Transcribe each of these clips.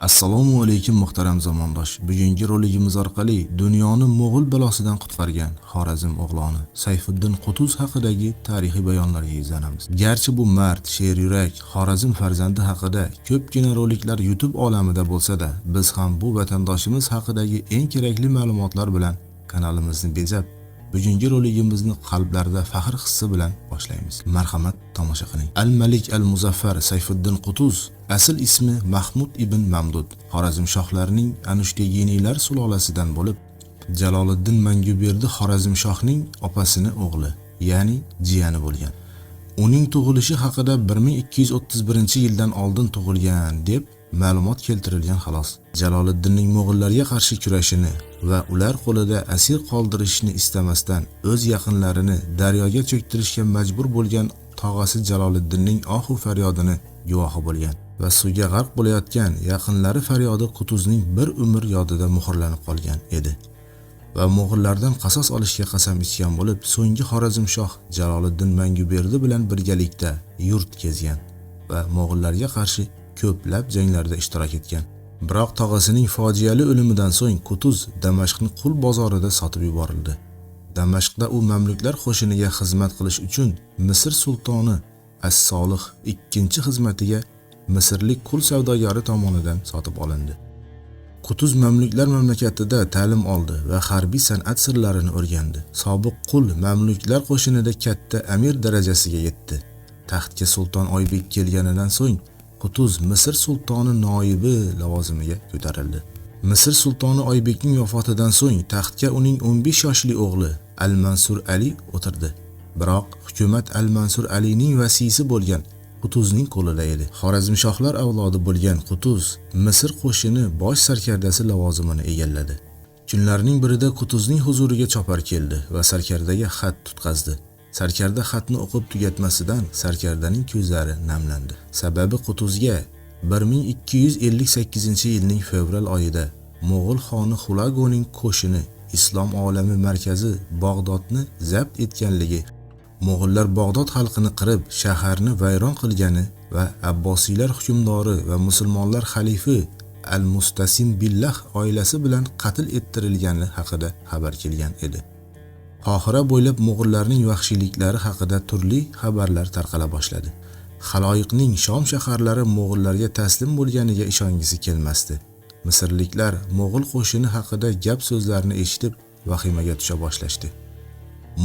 Assalomu alaykum muhtaram zamondosh. Bugungi roligimiz orqali dunyoni Mo'g'ul balosidan qutqargan Xorazm o'g'loni Sayfiddin Qutuz haqidagi tarixiy bayonlarga izlanamiz. Garchi bu mard, sher yurak, Xorazm farzandi haqida ko'pgina roliklar YouTube olamida bo'lsa-da, biz ham bu vatandoshimiz haqidagi eng kerakli ma'lumotlar bilan kanalimizni bezab, bugungi roligimizni qalblarda faxr hissi bilan boshlaymiz. Marhamat, tomosha qiling. Al-Malik al-Muzaffar Sayfiddin Qutuz asl ismi Mahmud ibn Mamdud, Xorazm shohlarining Anushtaginiylar sulolasidan bo'lib, Jaloliddin Manguberdi Xorazm shohning opasini o'g'li, ya'ni jiyani bo'lgan. Uning tug'ilishi haqida 1231-yildan oldin tug'ilgan deb ma'lumot keltirilgan xolos. Jaloliddinning Mo'g'ullarga qarshi kurashini va ular qo'lida asir qoldirishni istamasdan o'z yaqinlarini daryoga cho'ktirishga majbur bo'lgan tog'asi Jaloliddinning ohu faryodini guvohi bo'lgan va suvga g'arq bo'layotgan yaqinlari faryodi Qutuzning bir umr yodida muhrlanib qolgan edi va Mo'g'ullardan qasos olishga qasam ichgan bo'lib, so'nggi Xorazm shoh Jaloliddin Manguberdi bilan birgalikda yurt kezgan va Mo'g'ullarga qarshi ko'plab janglarda ishtirok etgan. Biroq tog'asining fojiali o'limidan so'ng Qutuz Damashqni qul bozorida sotib yuborildi. Damashqda u mamluklar qo'shiniga xizmat qilish uchun Misr sultoni As-Solih ikkinchi xizmatiga Misrlik qul savdogari tomonidan sotib olindi. Qutuz mamluklar mamlakatida ta'lim oldi va harbiy san'at sirlarini o'rgandi. Sobiq qul mamluklar qo'shinida katta amir darajasiga yetdi. Taxtga sulton Oybek kelganidan so'ng Qutuz Misr sultoni noibi lavozimiga ko'tarildi. Misr sultoni Oybekning vafotidan so'ng taxtga uning 15 yoshli o'g'li Al-Mansur Ali o'tirdi. Biroq hukumat Al-Mansur Alining vasiysi bo'lgan Qutuzning qo'lida edi. Xorazm shohlar avlodi bo'lgan Qutuz Misr qo'shini bosh sarkardasi lavozimini egalladi. Kunlarning birida Qutuzning huzuriga chopar keldi va sarkardaga xat tutqazdi. Sarkarda xatni o'qib tugatmasidan sarkardaning ko'zlari namlandi. Sababi Qutuzga 1258-yilning fevral oyida Mo'g'ul xoni Xulagoning qo'shini islom olami markazi Bag'dodni zabt etganligi, Mo'g'ullar Bag'dod xalqini qirib, shaharni vayron qilgani va Abbosiylar hukmdori va musulmonlar xalifi Al-Mustasim Billah oilasi bilan qatl ettirilgani haqida xabar kelgan edi. Qohira bo'ylab Mo'g'ullarning vahshiyliklari haqida turli xabarlar tarqala boshladi. Xaloyiqning Shom shaharlari Mo'g'ullarga taslim bo'lganiga ishongisi kelmasdi. Misrliklar Mo'g'ul qo'shini haqida gap so'zlarni eshitib vahimaga tusha boshlashdi.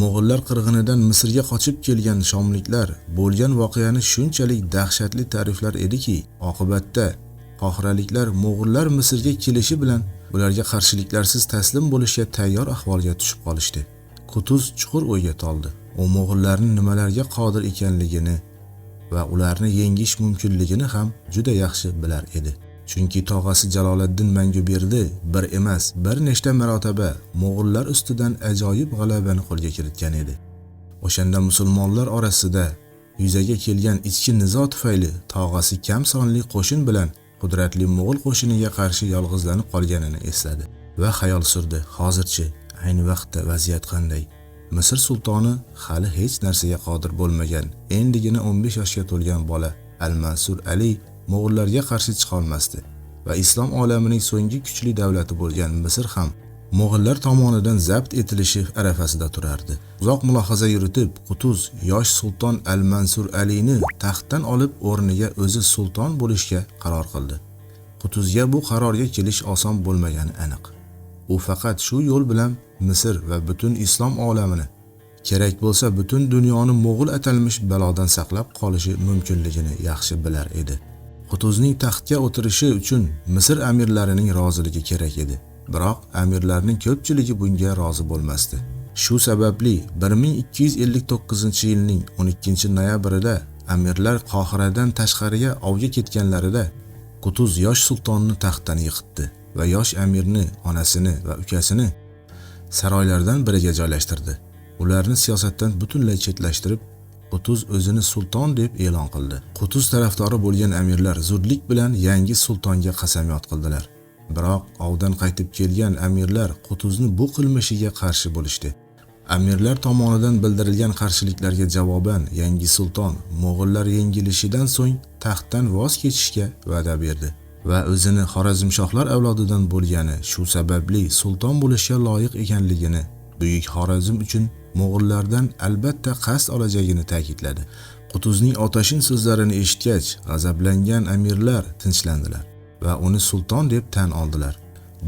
Mo'g'ullar qirg'inidan Misrga qochib kelgan shomliklar bo'lgan voqeani shunchalik dahshatli ta'riflar ediki, oqibatda qohiraliklar Mo'g'ullar Misrga kelishi bilan ularga qarshiliklarsiz taslim bo'lishga tayyor ahvolga tushib qolishdi. Qutuz chuqur o'yga toldi. U Mo'g'ullarning nimalarga qodir ekanligini va ularni yengish mumkinligini ham juda yaxshi bilar edi. Chunki tog'asi Jaloliddin Manguberdi bir emas, bir nechta marotaba Mo'g'ullar ustidan ajoyib g'alabani qo'lga kiritgan edi. O'shanda musulmonlar orasida yuzaga kelgan ichki nizo tufayli tog'asi kam sonli qo'shin bilan qudratli Mo'g'ul qo'shiniga qarshi yolg'izlanib qolganini esladi va xayol surdi. Hozirchi ayni vaqtda vaziyat qanday? Misr sultoni hali hech narsaga qodir bo'lmagan, endigina 15 yoshga to'lgan bola Al-Mansur Ali Mo'g'ullarga qarshi chiqa olmasdi va islom olamining so'nggi kuchli davlati bo'lgan Misr ham Mo'g'ullar tomonidan zabt etilishi arafasida turardi. Uzoq mulohaza yuritib, Qutuz yosh sulton Al-Mansur Alini taxtdan olib o'rniga o'zi sulton bo'lishga qaror qildi. Qutuzga bu qarorga kelish oson bo'lmagani aniq. U faqat shu yo'l bilan Misr va butun islom olamini, kerak bo'lsa butun dunyoni Mo'g'ul atalmish balodan saqlab qolishi mumkinligini yaxshi bilar edi. Qutuzning taxtga o'tirishi uchun Misr amirlarining roziligi kerak edi. Biroq amirlarning ko'pchiligi bunga rozi bo'lmasdi. Shu sababli 1259-yilning 12-noyabrida amirlar Qohiradan tashqariga ovga ketganlarida Qutuz yosh sultonni taxtdan yiqitdi va yosh amirni, onasini va ukasini saroylardan biriga joylashtirdi. Ularni siyosatdan butunlay chetlashtirib, Qutuz o'zini sulton deb e'lon qildi. Qutuz tarafdori bo'lgan amirlar zudlik bilan yangi sultonga qasamyod qildilar. Biroq ovdan qaytib kelgan amirlar Qutuzni bu qilmishiga qarshi bo'lishdi. Amirlar tomonidan bildirilgan qarshiliklarga javoban yangi sulton Mo'g'ullar yengilishidan so'ng taxtdan voz kechishga va'da berdi va o'zini Xorazmshohlar avlodidan bo'lgani shu sababli sulton bo'lishga loyiq ekanligini, buyuk Xorazm uchun mo'g'ullardan albatta qasd olajagini ta'kidladi. Qutuzning otashin so'zlarini eshitgach, g'azablangan amirlar tinchlandilar va uni sulton deb tan oldilar.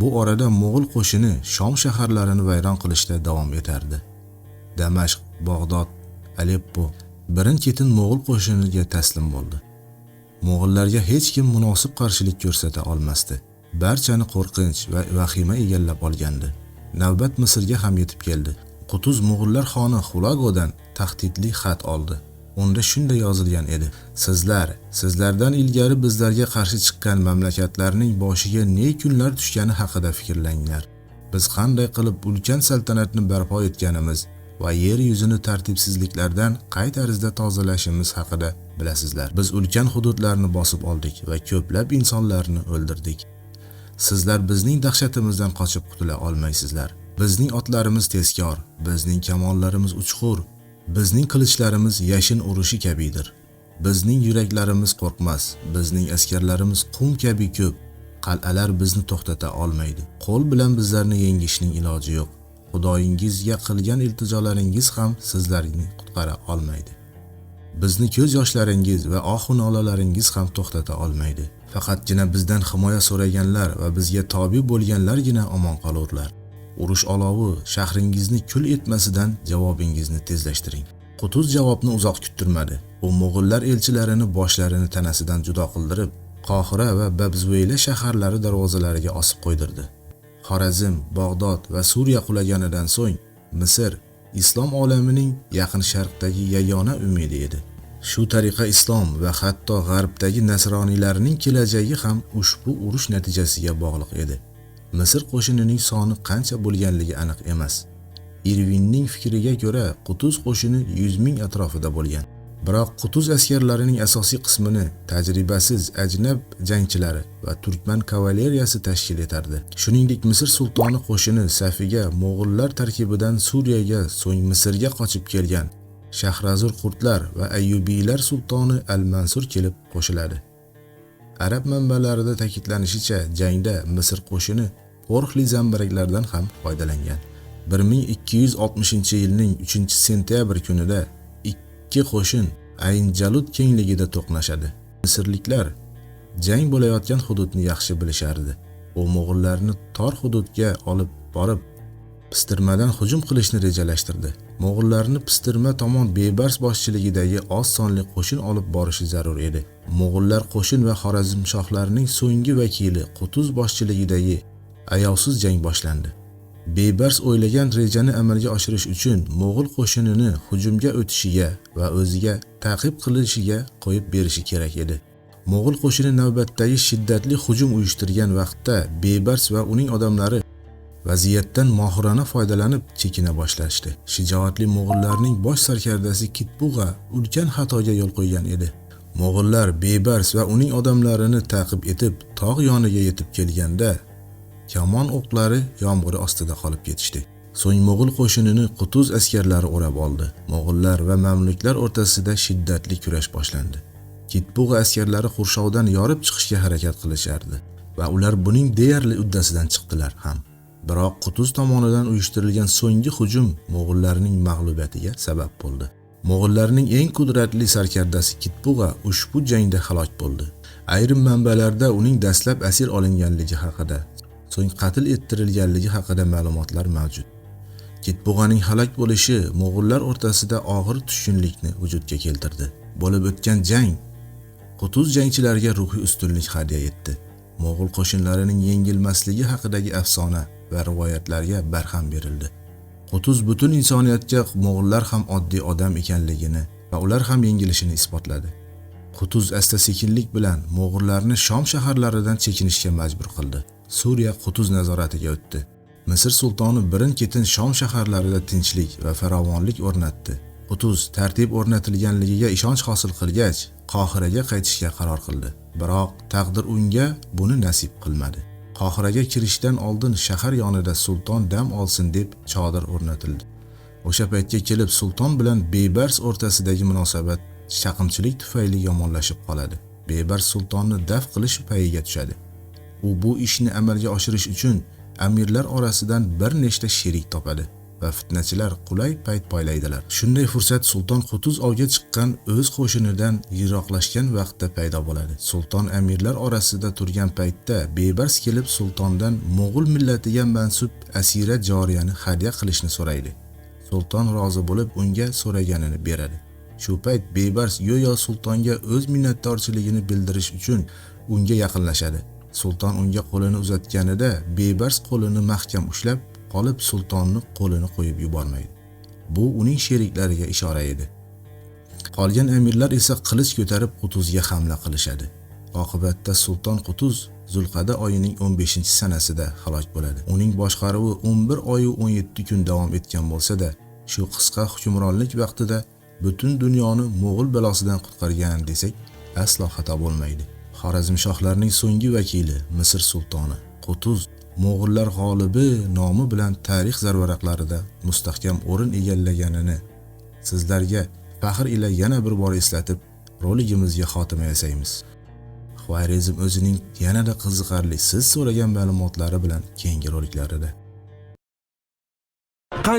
Bu orada mo'g'ul qo'shini Shom shaharlarini vayron qilishda davom etardi. Damashq, Bag'dod, Aleppo birin-ketin mo'g'ul qo'shiniga taslim bo'ldi. Mo'g'ullarga hech kim munosib qarshilik ko'rsata olmasdi. Barchani qo'rqinch va vahima egallab olgandi. Navbat Misrga ham yetib keldi. Qutuz Mo'g'ullar xoni Xulagodan tahdidli xat oldi. Unda shunday yozilgan edi: sizlardan ilgari bizlarga qarshi chiqqan mamlakatlarning boshiga ne kunlar tushgani haqida fikrlanglar. Biz qanday qilib ulkan saltanatni barpo etganimiz va yer yuzini tartibsizliklardan qay tarzda tozalashimiz haqida bilasizlar. Biz ulkan hududlarni bosib oldik va ko'plab insonlarni o'ldirdik. Sizlar bizning dahshatimizdan qochib qutula olmaysizlar. Bizning otlarimiz tezkor, bizning kamonlarimiz uchqur, bizning qilichlarimz yashin urushi kabidir. Bizning yuraklarimiz qo'rqmas, bizning askarlarimiz qum kabi ko'p. Qal'alar bizni to'xtata olmaydi. Qo'l bilan bizlarni yengishning iloji yo'q. Xudoyingizga qilgan iltijolaringiz ham sizlarni qutqara olmaydi. Bizni ko'z yoshlaringiz va ohu nolalaringiz ham to'xtata olmaydi. Faqatgina bizdan himoya so'raganlar va bizga tobi bo'lganlargina omon qolurlar. Urush olovi shahringizni kul etmasidan javobingizni tezlashtiring. Qutuz javobni uzoq kuttirmadi. U mo'g'ullar elchilarini boshlarini tanasidan judo qildirib, Qohira va Babzveyla shaharlari darvozalariga osib qo'ydirdi. Xorazm, Bag'dod va Suriya qulaganidan so'ng Misr islom olamining yaqin sharqdagi yagona umidi edi. Shu tariqa islom va hatto g'arbdagi nasroniylarning kelajagi ham ushbu urush natijasiga bog'liq edi. Misr qo'shinining soni qancha bo'lganligi aniq emas. Irvinning fikriga ko'ra Qutuz qo'shini 100 ming atrofida bo'lgan. Biroq Qutuz askarlarining asosiy qismini tajribasiz ajnab jangchilari va turkman kavaleriyasi tashkil etardi. Shuningdek, Misr sultoni qo'shini safiga mo'g'ullar tarkibidan Suriyaga, so'ng Misrga qochib kelgan Shahrazur qurtlar va Ayyubiylar sultoni Al-Mansur kelib qo'shiladi. Arab manbalarida ta'kidlanishicha, jangda Misr qo'shini qo'rqli zambaraklardan ham foydalangan. 1260-yilning 3-sentyabr kunida ikki qo'shin Ayn Jalud kengligida to'qnashadi. Misrliklar jang bo'layotgan hududni yaxshi bilishardi. U mo'g'ullarni tor hududga olib borib, pistirmadan hujum qilishni rejalashtirdi. Mo'g'ullarni pistirma tomon Bebars boshchiligidagi oz sonli qo'shin olib borishi zarur edi. Mo'g'ullar qo'shin va Xorazmshohlarning so'nggi vakili Qutuz boshchiligidagi ayovsiz jang boshlandi. Bebars o'ylagan rejani amalga oshirish uchun mo'g'ul qo'shinini hujumga o'tishiga va o'ziga ta'qib qilishiga qo'yib berishi kerak edi. Mo'g'ul qo'shini navbatdagi shiddatli hujum uyushtirgan vaqtda Bebars va uning odamlari vaziyatdan mohirona foydalanib chekina boshlashdi. Shijoatli mo'g'ullarning bosh sarkardasi Kitbug'a ulkan xatoga yo'l qo'ygan edi. Mo'g'ullar Bebars va uning odamlarini ta'qib etib tog' yoniga yetib kelganda kamon o'qlari yomg'iri ostida qolib ketishdi. So'ng mo'g'ul qo'shinini Qutuz askarlari o'rab oldi. Mo'g'ullar va mamluklar o'rtasida shiddatli kurash boshlandi. Kitbug'a askarlari Qurshovdan yorib chiqishga harakat qilishardi va ular buning deyarli uddasidan chiqdilar ham. Biroq Qutuz tomonidan uyushtirilgan so'nggi hujum mo'g'ullarning mag'lubiyatiga sabab bo'ldi. Mo'g'ullarning eng qudratli sarkardasi Kitbug'a ushbu jangda halok bo'ldi. Ayrim manbalarda uning dastlab asir olinganligi haqida, so'ng qatl ettirilganligi haqida ma'lumotlar mavjud. Kitbug'aning halok bo'lishi mo'g'ullar o'rtasida og'ir tushkunlikni vujudga keltirdi. Bo'lib o'tgan jang Qutuz jangchilariga ruhiy ustunlik hadya etdi. Mo'g'ul qo'shinlarining yengilmasligi haqidagi afsona va rivoyatlarga barham berildi. Qutuz butun insoniyatga mo'g'ullar ham oddiy odam ekanligini va ular ham yengilishini isbotladi. Qutuz asta-sekinlik bilan mo'g'ullarni Shom shaharlaridan chekinishga majbur qildi. Suriya Qutuz nazoratiga o'tdi. Misr sultoni birin-ketin Shom shaharlarida tinchlik va farovonlik o'rnatdi. Qutuz tartib o'rnatilganligiga ishonch hosil qilgach, Qohiraga qaytishga qaror qildi. Biroq taqdir unga buni nasib qilmadi. Qohiraga kirishdan oldin shahar yonida sulton dam olsin deb chodir o'rnatildi. O'sha paytga kelib sulton bilan Bebars o'rtasidagi munosabat chaqimchilik tufayli yomonlashib qoladi. Bebars sultonni daf qilish payiga tushadi. U bu ishni amalga oshirish uchun amirlar orasidan bir nechta sherik topadi va fitnachilar qulay payt poylaydilar. Shunday fursat sulton Qutuz ovga chiqqan o'z qo'shinidan yiroqlashgan vaqtda paydo bo'ladi. Sulton amirlar orasida turgan paytda bebars kelib sultondan Mo'g'ul millatiga mansub asira joriyani hadya qilishni so'raydi. Sulton rozi bo'lib unga so'raganini beradi. Shu payt bebars go'yo sultonga o'z minnatdorchiligini bildirish uchun unga yaqinlashadi. Sulton unga qo'lini uzatganida bebars qo'lini mahkam ushlab qolib sultonni qo'lini qo'yib yubormaydi. Bu uning sheriklariga ishora edi. Qolgan amirlar esa qilich ko'tarib Qutuzga hamla qilishadi. Oqibatda sulton Qutuz Zulqada oyining 15-sanasida halok bo'ladi. Uning boshqaruvi 11 oy va 17 kun davom etgan bo'lsa-da, shu qisqa hukmronlik vaqtida butun dunyoni Mo'g'ul balosidan qutqargan desak, aslo xato bo'lmaydi. Xorazmshohlarning so'nggi vakili Misr sultoni Qutuz Mo'g'ullar g'olibi nomi bilan tarix zarvaraqlarida mustahkam o'rin egallaganini sizlarga faxr ila yana bir bor eslatib, roligimizga xotima yasaymiz. Xorazm o'zining yanada qiziqarli siz so'ragan ma'lumotlari bilan keyingi roliklarida